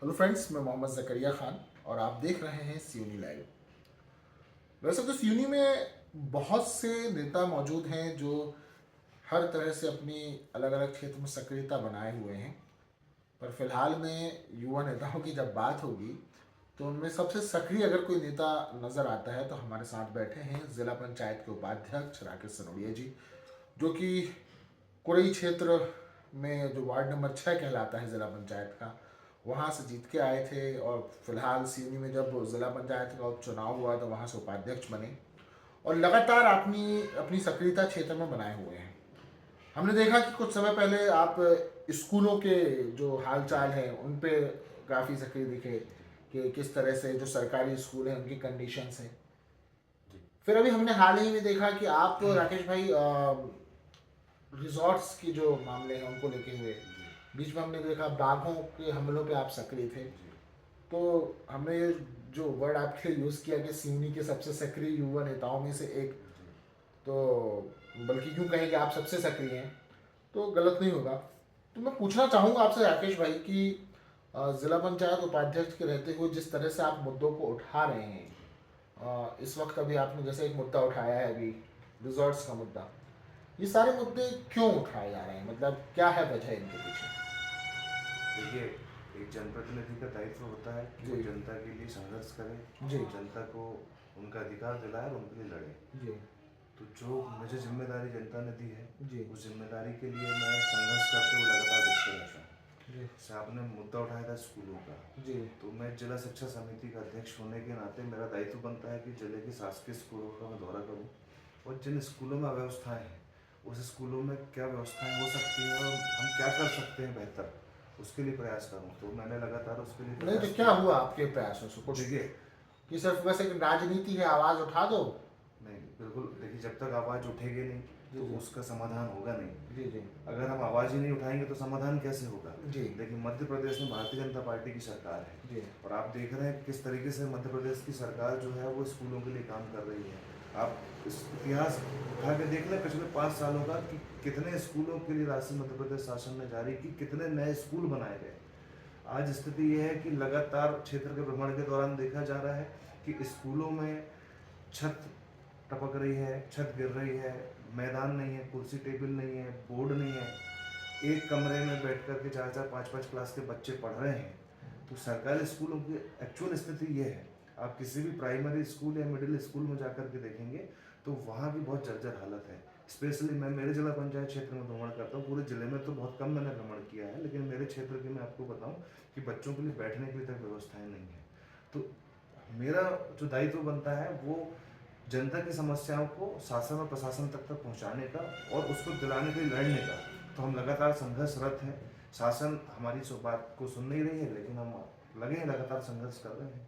Hello friends, मैं मोहम्मद ज़करिया ख़ान और आप देख रहे हैं सियूनी लाइव। वैसे तो सियूनी में बहुत से नेता मौजूद हैं जो हर तरह से अपनी अलग अलग क्षेत्र में सक्रियता बनाए हुए हैं। पर फिलहाल में युवा नेताओं की जब बात होगी तो उनमें सबसे सक्रिय अगर कोई नेता नज़र आता है तो हमारे साथ बैठे हैं ज़िला पंचायत के उपाध्यक्ष राकेश सनोडिया जी, जो कि कुरई क्षेत्र में जो वार्ड नंबर 6 कहलाता है ज़िला पंचायत का, वहाँ से जीत के आए थे और फिलहाल सिवनी में जब ज़िला पंचायत का उपचुनाव हुआ तो वहाँ से उपाध्यक्ष बने और लगातार अपनी अपनी सक्रियता क्षेत्र में बनाए हुए हैं। हमने देखा कि कुछ समय पहले आप स्कूलों के जो हाल चाल हैं उन पे काफ़ी सक्रिय दिखे कि किस तरह से जो सरकारी स्कूल हैं उनकी कंडीशंस हैं। फिर अभी हमने हाल ही में देखा कि आप राकेश भाई रिजॉर्ट्स की जो मामले हैं उनको लेके हुए बीच में हमने देखा बाघों के हमलों पे आप सक्रिय थे। तो हमने ये जो वर्ड आपके यूज़ किया कि सिवनी के सबसे सक्रिय युवा नेताओं में से एक, तो बल्कि क्यों कहें कि आप सबसे सक्रिय हैं तो गलत नहीं होगा। तो मैं पूछना चाहूँगा आपसे राकेश भाई कि ज़िला पंचायत उपाध्यक्ष के रहते हुए जिस तरह से आप मुद्दों को उठा रहे हैं, इस वक्त अभी आपने जैसे एक मुद्दा उठाया है अभी रिजॉर्ट्स का मुद्दा, ये सारे मुद्दे क्यों उठाए जा रहे हैं, मतलब क्या है वजह इनके पीछे? देखिए, एक जनप्रतिनिधि का दायित्व होता है कि वो जी जनता के लिए संघर्ष करे, जी जनता को उनका अधिकार दिलाए और उनके लिए लड़े। जी तो जो मुझे जिम्मेदारी जनता ने दी है, जी उस जिम्मेदारी के लिए मैं संघर्ष करते हुए लगातार देखते रहता हूँ। जी जैसे आपने मुद्दा उठाया था स्कूलों का, जी तो मैं जिला शिक्षा समिति का अध्यक्ष होने के नाते मेरा दायित्व बनता है कि जिले के शासकीय स्कूलों का मैं दौरा करूँ और जिन स्कूलों में अव्यवस्थाएँ हैं, उस स्कूलों में क्या व्यवस्थाएँ हो सकती हैं और हम क्या कर सकते हैं बेहतर, उसके लिए प्रयास करूँ। तो मैंने लगातार उसके लिए नहीं तो प्रयास क्या किया। हुआ आपके प्रयासों से कुछ देखिए, कि सिर्फ बस एक राजनीति है, आवाज़ उठा दो? नहीं बिल्कुल, देखिए जब तक आवाज़ उठेगी नहीं जी तो जी उसका समाधान होगा नहीं। जी जी अगर हम आवाज़ ही नहीं उठाएंगे तो समाधान कैसे होगा? जी देखिए, मध्य प्रदेश में भारतीय जनता पार्टी की सरकार है जी और आप देख रहे हैं किस तरीके से मध्य प्रदेश की सरकार जो है वो स्कूलों के लिए काम कर रही है। आप इस इतिहास उठा के देख लें पिछले 5 सालों का कि कितने स्कूलों के लिए राशि मध्य प्रदेश शासन ने जारी की, कितने नए स्कूल बनाए गए। आज स्थिति यह है कि लगातार क्षेत्र के भ्रमण के दौरान देखा जा रहा है कि स्कूलों में छत टपक रही है, छत गिर रही है, मैदान नहीं है, कुर्सी टेबल नहीं है, बोर्ड नहीं है, एक कमरे में बैठ कर के 4-4 5-5 क्लास के बच्चे पढ़ रहे हैं। तो सरकारी स्कूलों की एक्चुअल स्थिति ये है। आप किसी भी प्राइमरी स्कूल या मिडिल स्कूल में जाकर के देखेंगे तो वहाँ भी बहुत जर्जर हालत है। स्पेशली मैं मेरे जिला पंचायत क्षेत्र में भ्रमण करता हूँ, पूरे जिले में तो बहुत कम मैंने भ्रमण किया है, लेकिन मेरे क्षेत्र की मैं आपको बताऊँ कि बच्चों के लिए बैठने के लिए तक व्यवस्थाएं नहीं है। तो मेरा जो दायित्व बनता है वो जनता की समस्याओं को शासन और प्रशासन तक पहुंचाने का और उसको दिलाने के लिए लड़ने का। तो हम लगातार संघर्षरत हैं। शासन हमारी बात को सुन नहीं रही है, लेकिन हम लगे हैं, लगातार संघर्ष कर रहे हैं।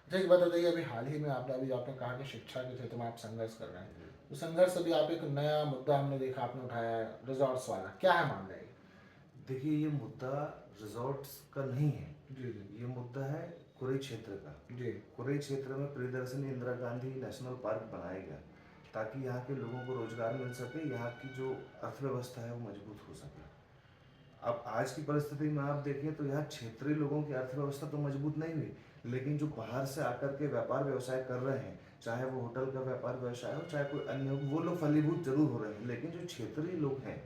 अच्छा, एक बात बताइए, अभी हाल ही में आपने कहा कि शिक्षा के क्षेत्र में आप संघर्ष कर रहे हैं, तो संघर्ष अभी आप एक नया मुद्दा हमने देखा आपने उठाया है रिजॉर्ट्स वाला, क्या है मामला ये? देखिए, ये मुद्दा रिजॉर्ट्स का नहीं है, जी जी ये मुद्दा है कुरई क्षेत्र का। जी कुरई क्षेत्र में प्रियदर्शनी इंदिरा गांधी नेशनल पार्क बनाया गया ताकि यहाँ के लोगों को रोजगार मिल सके, यहाँ की जो अर्थव्यवस्था है वो मजबूत हो सके। अब आज की परिस्थिति में आप देखें तो यहाँ क्षेत्रीय लोगों की अर्थव्यवस्था तो मजबूत नहीं हुई, लेकिन जो बाहर से आकर के व्यापार व्यवसाय कर रहे हैं, चाहे वो होटल का व्यापार व्यवसाय हो चाहे कोई अन्य हो, वो लोग फलीभूत जरूर हो रहे हैं। लेकिन जो क्षेत्रीय लोग हैं,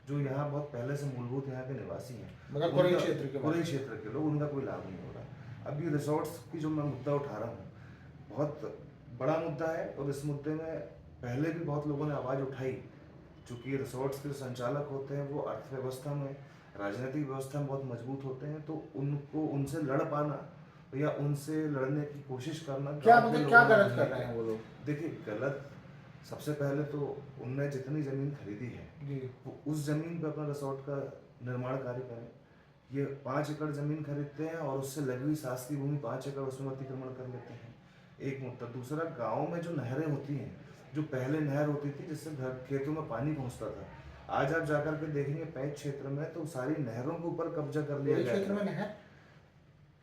जो यहाँ बहुत पहले से मूलभूत यहाँ के निवासी हैं, मतलब कुरई क्षेत्र के पूरे बारे क्षेत्र के लोग, उनका कोई लाभ नहीं हो रहा। अभी रिसोर्ट्स की जो मैं मुद्दा उठा रहा हूँ, बहुत बड़ा मुद्दा है और इस मुद्दे में पहले भी बहुत लोगों ने आवाज़ उठाई। चूँकि रिसोर्ट्स के जो संचालक होते हैं वो अर्थव्यवस्था में, राजनीतिक व्यवस्था में बहुत मजबूत होते हैं, तो उनको उनसे लड़ पाना या उनसे लड़ने की कोशिश करना क्या गांव के मतलब क्या लोगों में गलत कर नहीं रहे है। हैं वो लोग? देखिए, गलत सबसे पहले तो उनने जितनी ज़मीन खरीदी है जी वो उस ज़मीन पर अपना रिसोर्ट का निर्माण कार्य करें। ये 5 एकड़ ज़मीन खरीदते हैं और उससे लगी हुई शासकीय भूमि 5 एकड़ उसमें अतिक्रमण कर लेते हैं। एक मुद्दा। दूसरा, गाँव में जो नहरें होती हैं, जो पहले नहर होती थी जिससे घर खेतों में पानी पहुंचता था, आज आप जाकर के देखेंगे पैंच क्षेत्र में तो सारी नहरों के ऊपर कब्जा कर लिया कुरई गया क्षेत्र में है। नहर?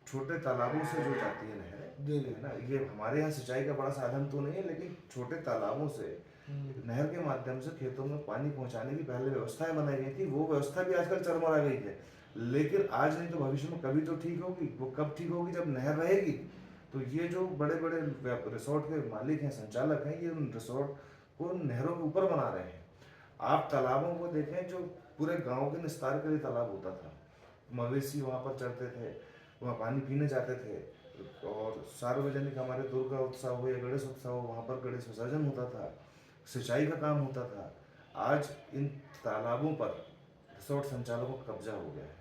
छोटे तालाबों से जो जाती है नहर, जी जी है ना, ये हमारे यहाँ सिंचाई का बड़ा साधन तो नहीं है, लेकिन छोटे तालाबों से नहर के माध्यम से खेतों में पानी पहुंचाने की पहले व्यवस्थाएं बनाई गई थी। वो व्यवस्था भी आजकल चरमरा गई है। लेकिन आज नहीं तो भविष्य में कभी तो ठीक होगी। वो कब ठीक होगी? जब नहर रहेगी। तो ये जो बड़े बड़े रिसोर्ट के मालिक हैं, संचालक हैं, ये उन रिसोर्ट को नहरों के ऊपर बना रहे हैं। आप तालाबों को देखें, जो पूरे गांव के निस्तार के लिए तालाब होता था, मवेशी वहाँ पर चढ़ते थे, वहाँ पानी पीने जाते थे, और सार्वजनिक हमारे दुर्गा उत्सव हो या गणेश उत्सव हो, वहाँ पर गणेश विसर्जन होता था, सिंचाई का काम होता था। आज इन तालाबों पर रिसोर्ट संचालकों का कब्जा हो गया है।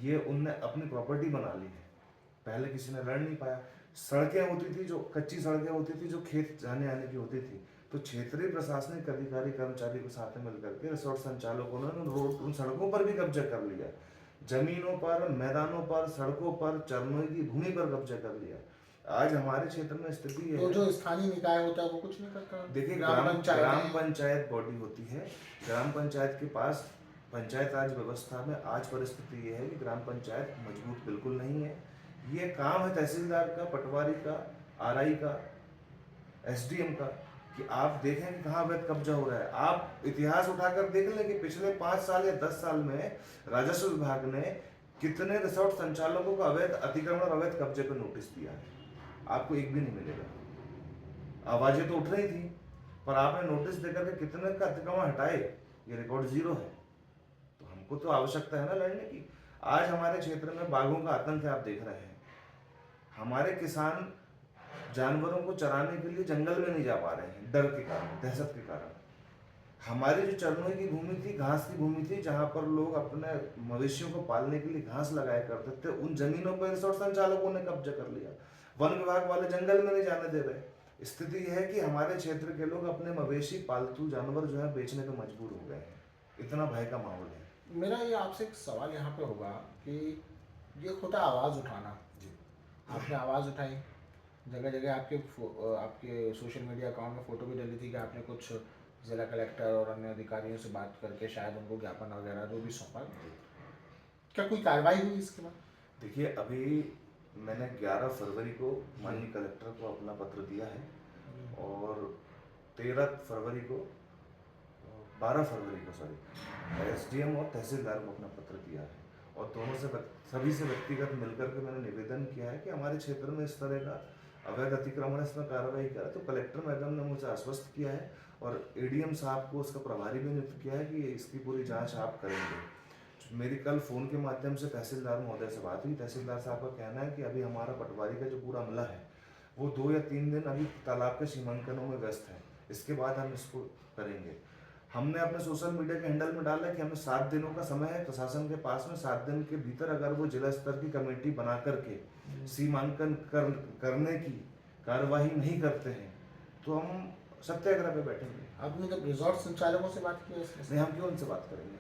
ये उनने अपनी प्रॉपर्टी बना ली है। पहले किसी ने लड़ नहीं पाया। सड़कें होती थी, जो कच्ची सड़कें होती थी, जो खेत जाने आने की होती थी, तो क्षेत्रीय प्रशासनिक अधिकारी कर्मचारी के साथ में मिलकर के रिसोर्ट संचालकों ने उन सड़कों पर भी कब्जा कर लिया। जमीनों पर, मैदानों पर, सड़कों पर, चरनों की भूमि पर कब्जा कर लिया। आज हमारे क्षेत्र में स्थिति ये तो है। जो स्थानीय निकाय होता है वो कुछ नहीं करता? देखिए, ग्राम ग्राम पंचायत पंचायत बॉडी होती है। ग्राम पंचायत के पास पंचायत राज व्यवस्था में आज परिस्थिति ये है कि ग्राम पंचायत मजबूत बिल्कुल नहीं है। ये काम है तहसीलदार का, पटवारी का, आरआई का, एसडीएम का, कि आप देखें कि कहाँ अवैध कब्जा हो रहा है। आप इतिहास उठाकर देख लें कि पिछले 5 साल या 10 साल में राजस्व विभाग ने कितने रिसोर्ट संचालकों को अवैध अतिक्रमण और अवैध कब्जे पर नोटिस दिया है। आपको एक भी नहीं मिलेगा। आवाजें तो उठ रही थी, पर आपने नोटिस देकर के कितने का अतिक्रमण हटाए? ये रिकॉर्ड जीरो है। तो हमको तो आवश्यकता है ना लड़ने की। आज हमारे क्षेत्र में बाघों का आतंक है, आप देख रहे हैं। हमारे किसान जानवरों को चराने के लिए जंगल में नहीं जा पा रहे हैं, डर के कारण, दहशत के कारण। हमारी जो चरनों की भूमि थी, घास की भूमि थी, जहां पर लोग अपने मवेशियों को पालने के लिए घास लगाया करते थे, उन जमीनों पर रिसोर्ट संचालकों ने कब्जा कर लिया। वन विभाग वाले जंगल में नहीं जाने दे रहे। स्थिति यह है कि हमारे क्षेत्र के लोग अपने मवेशी, पालतू जानवर जो है बेचने पर मजबूर हो गए हैं। इतना भय का माहौल है। मेरा ये आपसे एक सवाल यहाँ पे होगा कि ये होता है आवाज़ उठाना। जी। आपने आवाज़ उठाई, जगह जगह आपके सोशल मीडिया अकाउंट में फ़ोटो भी डली थी कि आपने कुछ ज़िला कलेक्टर और अन्य अधिकारियों से बात करके शायद उनको ज्ञापन वगैरह जो भी सौंपा। क्या कोई कार्रवाई हुई इसके बाद? देखिए, अभी मैंने 11 फरवरी को माननीय कलेक्टर को अपना पत्र दिया है, और 13 फरवरी को 12 फरवरी को सॉरी एसडीएम और तहसीलदार को अपना पत्र दिया है। और दोनों से सभी से व्यक्तिगत मिलकर के मैंने निवेदन किया है कि हमारे क्षेत्र में इस तरह का अवैध अतिक्रमण, इसमें कार्रवाई करें। तो कलेक्टर मैडम ने मुझे आश्वस्त किया है, और एडीएम साहब को उसका प्रभारी भी नियुक्त किया है कि इसकी पूरी जांच आप करेंगे। मेरी कल फ़ोन के माध्यम से तहसीलदार महोदय से बात हुई। तहसीलदार साहब का कहना है कि अभी हमारा पटवारी का जो पूरा अमला है, वो 2 या 3 दिन अभी तालाब के सीमांकनों में व्यस्त है। इसके बाद हम इसको करेंगे। हमने अपने सोशल मीडिया के हैंडल में डाला कि हमें 7 दिनों का समय है प्रशासन के पास में। 7 दिन के भीतर अगर वो जिला स्तर की कमेटी बना करके सीमांकन करने की कार्यवाही नहीं करते हैं, तो हम सत्याग्रह पे बैठेंगे। आपने जब रिजॉर्ट संचालकों से बात की इसमें? नहीं, हम क्यों उनसे बात करेंगे?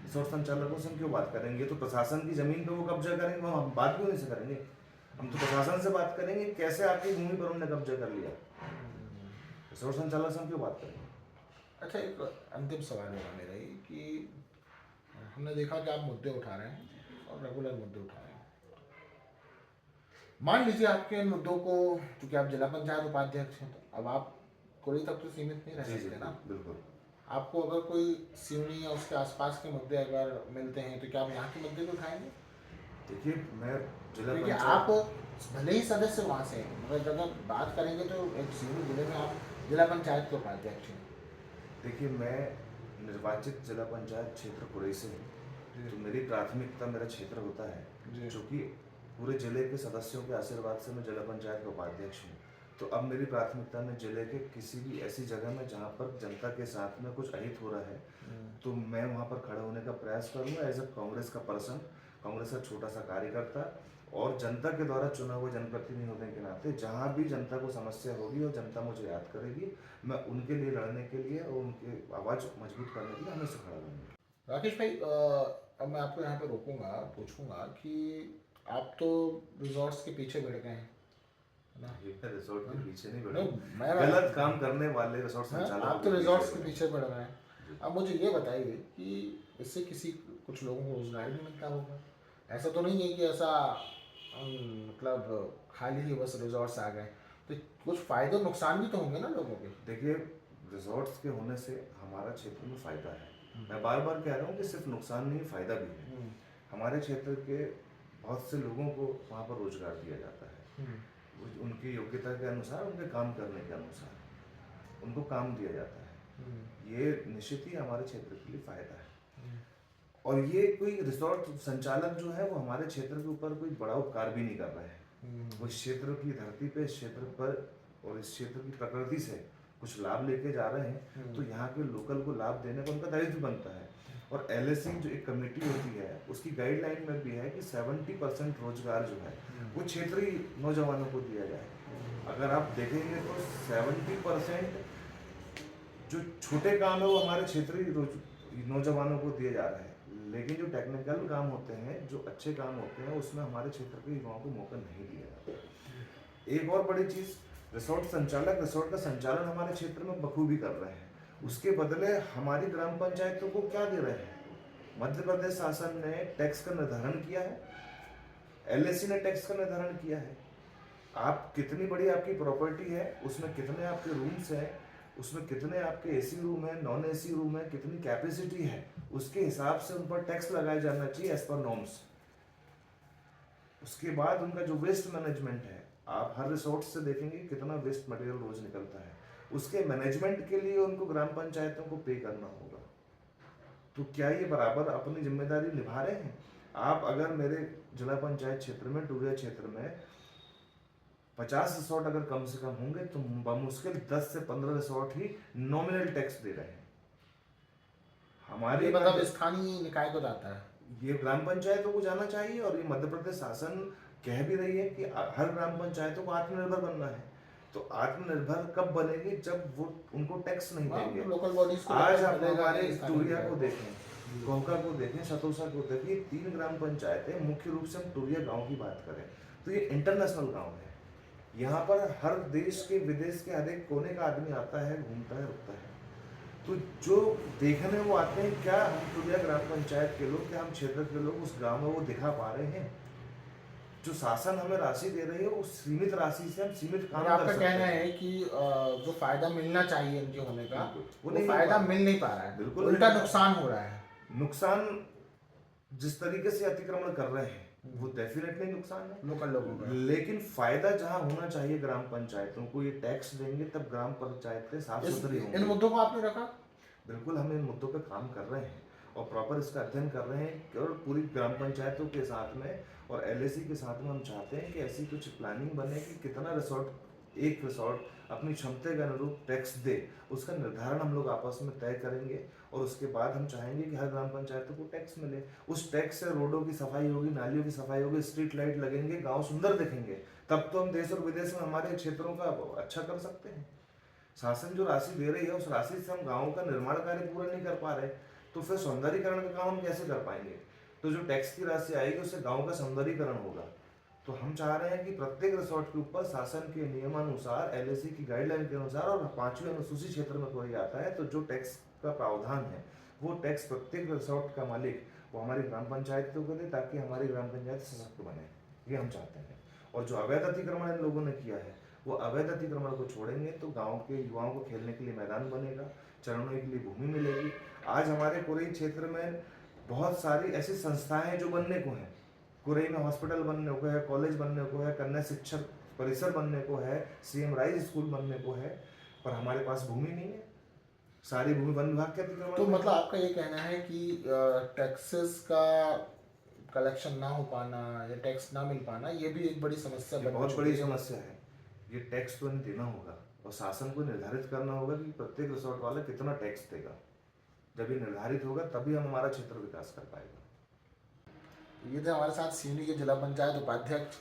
रिसोर्ट संचालकों से हम क्यों बात करेंगे? तो प्रशासन की जमीन पे वो कब्जा करेंगे, हम बात क्यों नहीं से करेंगे? हम तो प्रशासन से बात करेंगे, कैसे आपकी भूमि पर उन्होंने कब्जा कर लिया। रिसोर्ट संचालक से हम क्यों बात करेंगे? अच्छा, एक अंतिम सवाल होगा मेरा ये कि हमने देखा कि आप मुद्दे उठा रहे हैं और रेगुलर मुद्दे उठा रहे हैं। मान लीजिए आपके इन मुद्दों को, क्योंकि आप जिला पंचायत उपाध्यक्ष हैं, तो अब आप कोई तक तो सीमित नहीं रह सकते ना। बिल्कुल। आपको अगर कोई सिवनी या उसके आसपास के मुद्दे अगर मिलते हैं तो क्या आप यहाँ के मुद्दे को उठाएंगे? देखिए, मैं जिला क्योंकि आप भले ही सदस्य वहाँ से हैं, मगर अगर बात करेंगे तो एक सिवनी जिले में आप जिला पंचायत के उपाध्यक्ष हैं। देखिए, मैं निर्वाचित जिला पंचायत क्षेत्र कुरई से हूँ, तो मेरी प्राथमिकता मेरा क्षेत्र होता है। चूँकि पूरे जिले के सदस्यों के आशीर्वाद से मैं जिला पंचायत का उपाध्यक्ष हूँ, तो अब मेरी प्राथमिकता में जिले के किसी भी ऐसी जगह में जहाँ पर जनता के साथ में कुछ अहित हो रहा है, तो मैं वहाँ पर खड़ा होने का प्रयास करूँगा। एज ए कांग्रेस का पर्सन, कांग्रेस का छोटा सा कार्यकर्ता, और जनता के द्वारा चुना हुआ जनप्रतिनिधि होने के नाते जहाँ भी जनता को समस्या होगी और जनता मुझे याद करेगी, मैं उनके लिए लड़ने के लिए और उनकी आवाज़ मजबूत करने के लिए हमेशा खड़ा रहूँगा। राकेश भाई, अब मैं आपको यहाँ पे रोकूंगा, पूछूंगा कि आप तो रिजॉर्ट्स के पीछे बढ़ गए हैं ना? ये रिसोर्ट के पीछे नहीं नहीं, बढ़ा, मैं गलत काम करने वाले रिसोर्ट संचालक आप तो रिजॉर्ट्स के पीछे बढ़ रहे हैं। अब मुझे ये बताइए कि इससे कुछ लोगों को रोजगार भी मिलता होगा। ऐसा तो नहीं है कि ऐसा मतलब खाली ही बस रिजॉर्ट्स आ गए, तो कुछ फायदे नुकसान भी तो होंगे ना लोगों के। देखिए, रिजॉर्ट्स के होने से हमारा क्षेत्र में फ़ायदा है। मैं बार बार कह रहा हूँ कि सिर्फ नुकसान नहीं, फायदा भी है। हमारे क्षेत्र के बहुत से लोगों को वहाँ पर रोजगार दिया जाता है, उनकी योग्यता के अनुसार, उनके काम करने के अनुसार उनको काम दिया जाता है। ये निश्चित ही हमारे क्षेत्र के लिए फायदा है। और ये कोई रिसोर्ट संचालक जो है वो हमारे क्षेत्र के ऊपर कोई बड़ा उपकार भी नहीं कर रहे हैं। वो इस क्षेत्र की धरती पे, इस क्षेत्र पर और इस क्षेत्र की प्रकृति से कुछ लाभ लेके जा रहे हैं, तो यहाँ के लोकल को लाभ देने का उनका दायित्व बनता है। और एलएसी जो एक कमेटी होती है उसकी गाइडलाइन में भी है कि 70% रोजगार जो है वो क्षेत्रीय नौजवानों को दिया जाए। अगर आप देखेंगे तो 70% जो छोटे काम है वो हमारे क्षेत्रीय नौजवानों को दिए जा रहे हैं, लेकिन जो टेक्निकल काम होते हैं, जो अच्छे काम होते हैं, उसमें हमारे क्षेत्र के युवाओं को मौका नहीं दिया जाता। एक और बड़ी चीज़, रिसोर्ट संचालक रिसोर्ट का संचालन हमारे क्षेत्र में बखूबी कर रहे हैं, उसके बदले हमारी ग्राम पंचायतों को क्या दे रहे हैं? मध्य प्रदेश शासन ने टैक्स का निर्धारण किया है, एलएसी ने टैक्स का निर्धारण किया है। आप कितनी बड़ी आपकी प्रॉपर्टी है, उसमें कितने आपके रूम्स हैं, उसमें कितने आपके एसी रूम है, नॉन एसी रूम है, कितनी कैपेसिटी है, उसके हिसाब से उन पर टैक्स लगाया जाना चाहिए एज पर नॉर्म्स। उसके बाद उनका जो वेस्ट मैनेजमेंट है, आप हर रिसोर्ट से देखेंगे कितना वेस्ट मटेरियल रोज निकलता है, उसके मैनेजमेंट के लिए उनको ग्राम पंचायतों को पे करना होगा। तो क्या ये बराबर अपनी जिम्मेदारी निभा रहे हैं? आप अगर मेरे जिला पंचायत क्षेत्र में, टूरिया क्षेत्र में 50 रिसोर्ट अगर कम से कम होंगे तो बमुश्किल 10 से 15 रिसोर्ट ही नॉमिनल टैक्स दे रहे हैं। हमारे मतलब स्थानीय निकाय को जाता है, ये ग्राम पंचायतों को जाना चाहिए। और ये मध्य प्रदेश शासन कह भी रही है कि हर ग्राम पंचायतों को आत्मनिर्भर बनना है। तो आत्मनिर्भर कब बनेगी? जब वो उनको टैक्स नहीं देंगे। लोकल बॉडीज को आज आप हमारे टूरिया को देखें, गोंका को देखें, सतोसा को देखें, 3 ग्राम पंचायतें, मुख्य रूप से हम टूरिया गांव की बात करें तो ये इंटरनेशनल गांव है। यहाँ पर हर देश के, विदेश के हर एक कोने का आदमी आता है, घूमता है, रुकता है। तो जो देखने वो आते हैं, क्या हम टूरिया ग्राम पंचायत के लोग, क्या हम क्षेत्र के लोग उस गांव में वो दिखा पा रहे हैं? जो शासन हमें राशि दे रही है वो सीमित राशि से हम सीमित काम कर आपका सकते हैं। कहना है कि जो फायदा मिलना चाहिए इनके होने का वो वो फायदा मिल नहीं पा रहा है, बिल्कुल उल्टा नुकसान हो रहा है। नुकसान जिस तरीके से अतिक्रमण कर रहे हैं वो डेफिनेटली नुकसान है लोकल लोगों का, लेकिन फायदा जहां होना चाहिए ग्राम पंचायतों को, ये टैक्स देंगे तब ग्राम पंचायतें साफ सुथरी होंगी। इन मुद्दों को आपने रखा? बिल्कुल, हम इन मुद्दों पे काम कर रहे हैं और प्रॉपर इसका अध्ययन कर रहे हैं। और पूरी ग्राम पंचायतों के साथ में और एलएसी के साथ में हम चाहते हैं कि ऐसी कुछ प्लानिंग बने कि कितना रिसोर्ट, एक रिसोर्ट अपनी क्षमता के अनुरूप टैक्स दे, उसका निर्धारण हम लोग आपस में तय करेंगे। और उसके बाद हम चाहेंगे कि हर ग्राम पंचायतों को टैक्स मिले। उस टैक्स से रोडों की सफाई होगी, नालियों की सफाई होगी, स्ट्रीट लाइट लगेंगे, गाँव सुंदर दिखेंगे। तब तो हम देश और विदेश में हमारे क्षेत्रों का अच्छा कर सकते हैं। शासन जो राशि दे रही है उस राशि से हम गाँव का निर्माण कार्य पूरा नहीं कर पा रहे, तो फिर सौंदर्यीकरण का काम हम कैसे कर पाएंगे? तो जो टैक्स की राशि आएगी उससे गांव का सौंदर्यीकरण होगा। तो हम चाह रहे हैं कि प्रत्येक रिसोर्ट के ऊपर शासन के नियमानुसार, एलएसी की गाइडलाइन के अनुसार, और 5वीं अनुसूची क्षेत्र में कोई आता है तो जो टैक्स का प्रावधान है वो टैक्स प्रत्येक रिसोर्ट का मालिक वो हमारी ग्राम पंचायतों को दे, ताकि हमारी ग्राम पंचायत सशक्त बने। ये हम चाहते हैं। और जो अवैध अतिक्रमण इन लोगों ने किया है वो अवैध अतिक्रमण को छोड़ेंगे तो गाँव के युवाओं को खेलने के लिए मैदान बनेगा, चरने के लिए भूमि मिलेगी। आज हमारे कुरई क्षेत्र में बहुत सारी ऐसी संस्थाएं जो बनने को हैं। कुरई में हॉस्पिटल बनने को है, कॉलेज बनने को है, कन्या शिक्षक परिसर बनने को है, सीएम राइज स्कूल बनने को है, पर हमारे पास भूमि नहीं है। सारी भूमि वन विभाग के अतिक्रमण। तो मतलब आपका ये कहना है कि टैक्सेस का कलेक्शन ना हो पाना या टैक्स ना मिल पाना ये भी एक बड़ी समस्या बन बहुत चुकी बड़ी है। समस्या है। ये टैक्स तो नहीं देना होगा और शासन को निर्धारित करना होगा कि प्रत्येक रिसोर्ट वाला कितना टैक्स देगा। जब ये निर्धारित होगा तभी हम हमारा क्षेत्र विकास कर पाएगा। ये थे हमारे साथ सिवनी के जिला पंचायत उपाध्यक्ष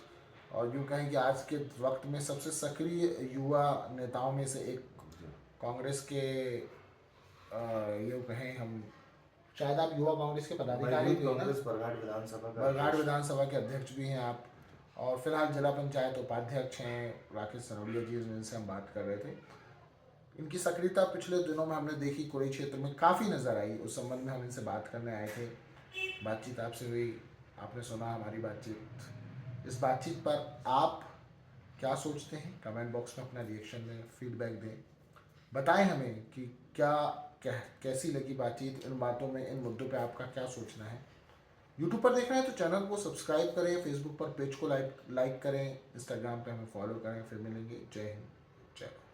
और यूँ कहें कि आज के वक्त में सबसे सक्रिय युवा नेताओं में से एक, कांग्रेस के यूँ कहें हम, शायद आप युवा कांग्रेस के पदाधिकारी भी हैं ना? कांग्रेस बरघाट विधानसभा का बरघाट विधानसभा के अध्यक्ष भी हैं आप, और फिलहाल जिला पंचायत उपाध्यक्ष हैं राकेश सनोडिया जी, जिनसे हम बात कर रहे थे। इनकी सक्रियता पिछले दिनों में हमने देखी, कुरई क्षेत्र में काफ़ी नज़र आई। उस संबंध में हम इनसे बात करने आए थे, बातचीत आपसे हुई, आपने सुना हमारी बातचीत। इस बातचीत पर आप क्या सोचते हैं? कमेंट बॉक्स में अपना रिएक्शन में फीडबैक दें, बताएं हमें कि क्या कैसी लगी बातचीत, इन बातों में, इन मुद्दों पे आपका क्या सोचना है। यूट्यूब पर देख रहे हैं तो चैनल को सब्सक्राइब करें, फेसबुक पर पेज को लाइक करें, इंस्टाग्राम पे हमें फॉलो करें। फिर मिलेंगे। जय हिंद, जय भारत।